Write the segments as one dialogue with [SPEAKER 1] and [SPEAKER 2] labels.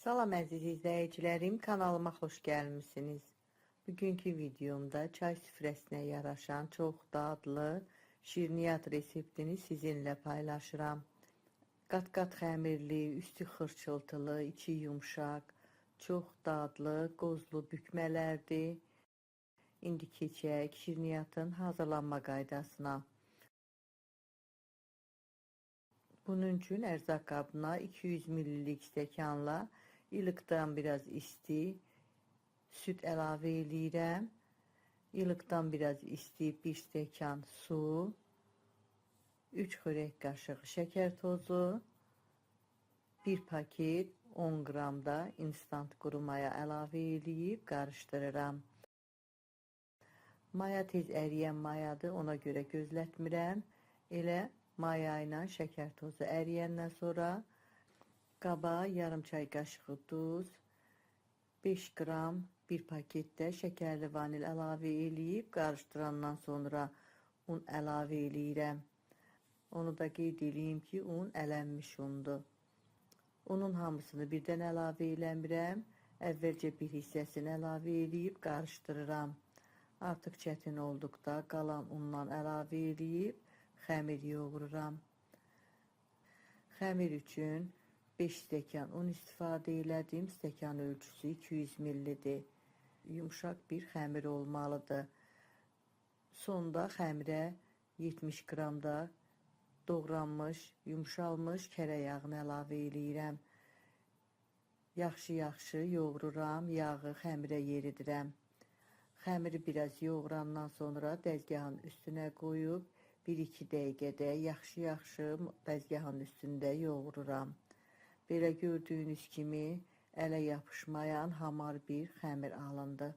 [SPEAKER 1] Salam əziz izləyicilərim, kanalıma xoş gəlmisiniz. Bugünkü videomda çay süfrəsinə yaraşan çox dadlı şirniyyat reseptini sizinlə paylaşıram. Qat-qat xəmirli, üstü xırçıltılı, içi yumşaq, çox dadlı, qozlu bükmələrdir. İndi keçək şirniyyatın hazırlanma qaydasına. Bunun üçün ərzaq qabına 200 ml stəkanla ilıqdan biraz isti süt əlavə edirəm. İlıqdan biraz isti 1 stəkan su, 3 xörək qaşığı şəkər tozu, 1 paket 10 qram da instant quru maya əlavə edib qarışdırıram. Maya tez əriyən mayadır, ona görə gözlətmirəm. Elə maya ilə şəkər tozu əriyəndən sonra qaba yarım çay qaşığı duz, 5 qram 1 paketdə şəkərli vanil əlavə eləyib qarışdırandan sonra un əlavə eləyirəm. Onu da qeyd edeyim ki, un ələnmiş undur. Unun hamısını birdən əlavə eləmirəm. Əvvəlcə bir hissəsini əlavə eləyib qarışdırıram. Artıq çətin olduqda qalan undan əlavə eləyib xəmir yoğururam. Xəmir üçün 5 stəkan un istifadə elədim. Stəkan ölçüsü 200 ml-dir. Yumşaq bir xəmir olmalıdır. Sonda xəmirə 70 qram da doğranmış, yumşalmış kərə yağını əlavə eləyirəm. Yaxşı yoğururam, yağı xəmirə yeridirəm. Xəmiri biraz yoğurandan sonra dəzgahın üstünə qoyub 1-2 dəqiqədə yaxşı dəzgahın üstündə yoğururam. Belə gördüyünüz kimi ələ yapışmayan hamar bir xəmir alındı.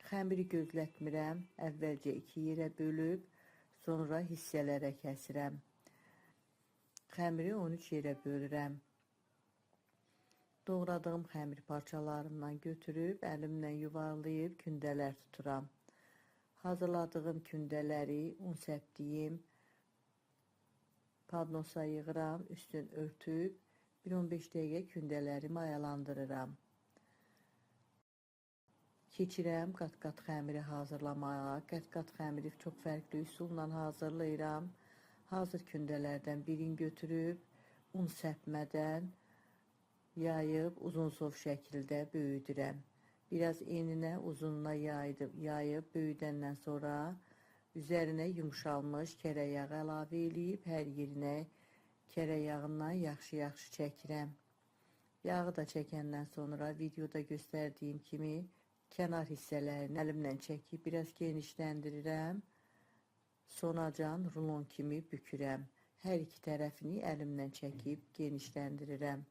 [SPEAKER 1] Xəmiri gözlətmirəm, əvvəlcə 2 yerə bölüb, sonra hissələrə kəsirəm. Xəmiri 13 yerə bölürəm. Doğradığım xəmir parçalarından götürüb əlimlə yuvarlayıb kündələr tuturam. Hazırladığım kündələri un səpdiyim padnosa yığıram, üstün örtüb 1-15 dəqiqə kündələri mayalandırıram. Keçirəm qat-qat xəmiri hazırlamağa. Qat-qat xəmiri çox fərqli üsulla hazırlayıram. Hazır kündələrdən birini götürüb un səpmədən yayıb uzunsov şəkildə böyüdürəm. Biraz eninə uzununa yayıb böyüdəndən sonra üzərinə yumşalmış kərə yağı əlavə eləyib hər yerinə kərə yağından yaxşı çəkirəm. Yağı da çəkəndən sonra videoda göstərdiyim kimi kənar hissələrini əlimlə çəkib biraz genişləndirirəm. Sonacan rulon kimi bükürəm. Hər iki tərəfini əlimlə çəkib genişləndirirəm.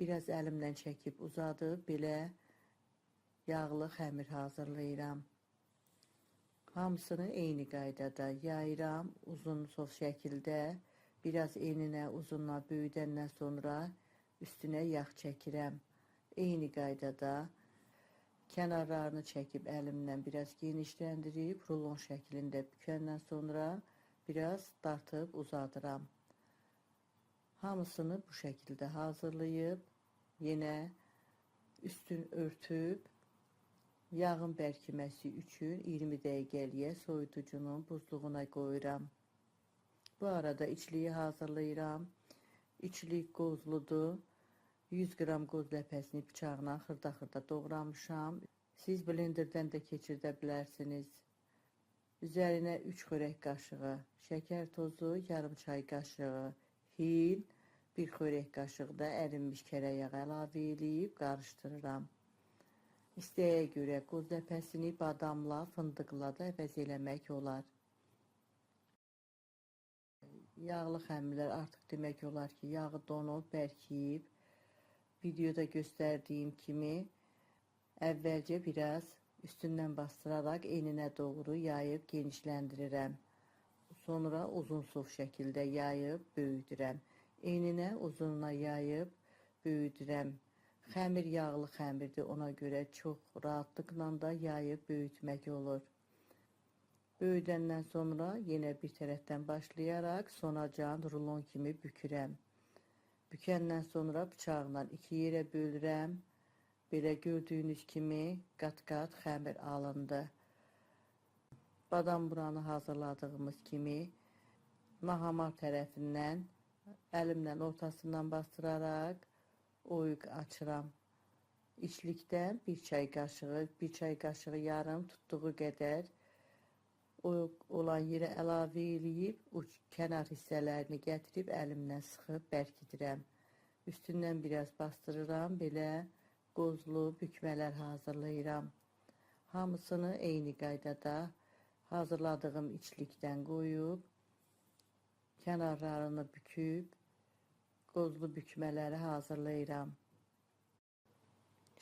[SPEAKER 1] Biraz əlimlə çəkib uzadıb belə yağlı xəmir hazırlayıram. Hamısını eyni qaydada yayıram uzunsov şəkildə. Biraz eninə uzununa böyüdəndən sonra üstünə yağ çəkirəm. Eyni qaydada kənarlarını çəkib əlimlə biraz genişləndirib rulon şəklində bükəndən sonra biraz dartıb uzadıram. Hamısını bu şəkildə hazırlayıb yenə üstün örtüb yağın bərkiməsi üçün 20 dəqiqəliyə soyuducunun buzluğuna qoyuram. Bu arada içliyi hazırlayıram. İçlik qozludur. 100 qram qoz ləpəsini bıçaqla xırda doğramışam. Siz blenderdən də keçirdə bilərsiniz. Üzərinə 3 xörək qaşığı şəkər tozu, yarım çay qaşığı hil, 1 xörək qaşığı da ərinmiş kərə yağı əlavə edib qarışdırıram. İstəyə görə qoz ləpəsini badamla, fındıqla da əvəz eləmək olar. Yağlı xəmirlər artıq demək olar ki, yağı donub, bərkiyib. Videoda göstərdiyim kimi əvvəlcə biraz üstündən bastıraraq eninə doğru yayıb genişləndirirəm. Sonra uzunsov şəkildə yayıb böyüdürəm. Eninə uzununa yayıb böyüdürəm. Xəmir yağlı xəmirdir, ona görə çox rahatlıqla da yayıb böyütmək olur. Böyüdəndən sonra yenə bir tərəfdən başlayaraq sonacan rulon kimi bükürəm. Bükəndən sonra bıçaqla 2 yerə bölürəm. Belə gördüyünüz kimi qat-qat xəmir alındı. Badam buranı hazırladığımız kimi nahamar tərəfindən əlimlə ortasından bastıraraq oyuq açıram. İçlikdən bir çay qaşığı yarım tutduğu qədər oyuq olan yerə əlavə eləyib kənar hissələrini gətirib əlimlə sıxıb bərkidirəm. Üstündən biraz bastırıram, belə qozlu bükmələr hazırlayıram. Hamısını eyni qaydada hazırladığım içlikdən qoyub kənarlarını büküb qozlu bükmələri hazırlayıram.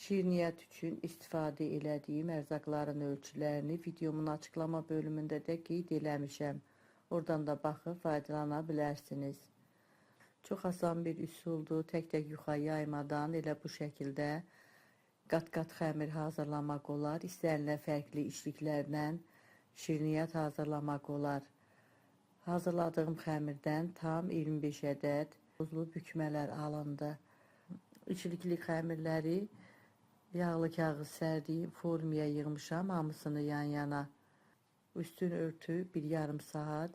[SPEAKER 1] Şirniyyat üçün istifadə elədiyim ərzaqların ölçülərini videomun açıqlama bölümündə də qeyd eləmişəm. Oradan da baxıb faydalana bilərsiniz. Çox asan bir üsuldur. Tək-tək yuxa yaymadan elə bu şəkildə qat-qat xəmir hazırlamaq olar. İstənilən fərqli içliklərlə şirniyyat hazırlamaq olar. Hazırladığım xəmirdən tam 25 ədəd qozlu bükmələr alındı. İçlikli xəmirləri yağlı kağız sərdiyim formaya yığmışam, hamısını yan-yana. Üstünü örtüb bir yarım saat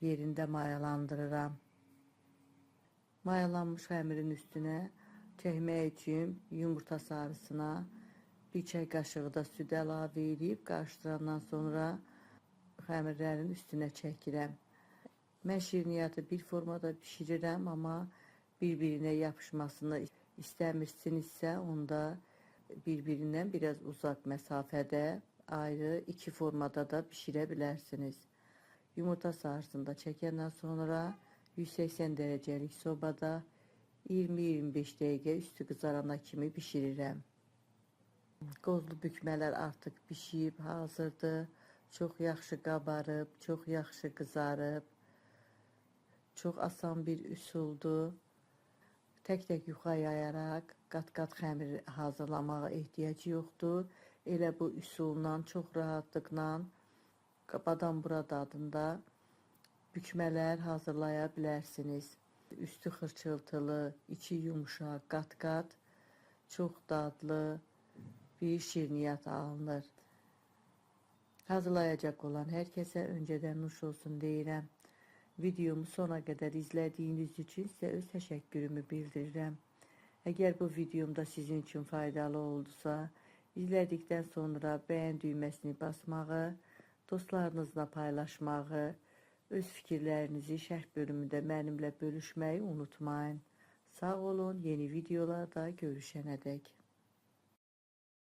[SPEAKER 1] yerində mayalandırıram. Mayalanmış xəmirin üstünə çəkmək üçün yumurta sarısına bir çay qaşığı da süd əlavə edib qarışdırandan sonra xəmirlərin üstünə çəkirəm. Mən şirniyyatı bir formada bişirirəm, amma bir-birinə yapışmasını istəmirsinizsə, onda bir-birindən biraz uzaq məsafədə ayrı iki formada da bişirə bilərsiniz. Yumurta sarısını da çəkəndən sonra 180 dərəcəlik sobada 20-25 dəqiqə üstü qızarana kimi bişirirəm. Qozlu bükmələr artıq bişib, hazırdır. Çox yaxşı qabarıb, çox yaxşı qızarıb. Çox asan bir üsuldur. Tək-tək yuxa yayaraq qat-qat xəmir hazırlamağa ehtiyac yoxdur. Elə bu üsulla çox rahatlıqla badam burada adında bükmələr hazırlaya bilərsiniz. Üstü xırçıltılı, içi yumuşaq, qat-qat çox dadlı bir şirniyyat alınır. Hazırlayacaq olan hər kəsə öncədən nuş olsun deyirəm. Videomu sona qədər izlədiyiniz üçün sizə öz təşəkkürümü bildirirəm. Əgər bu videomda sizin üçün faydalı oldusa, izlədikdən sonra bəyən düyməsini basmağı, dostlarınızla paylaşmağı, öz fikirlərinizi şərh bölümündə mənimlə bölüşməyi unutmayın. Sağ olun, yeni videolarda görüşənədək.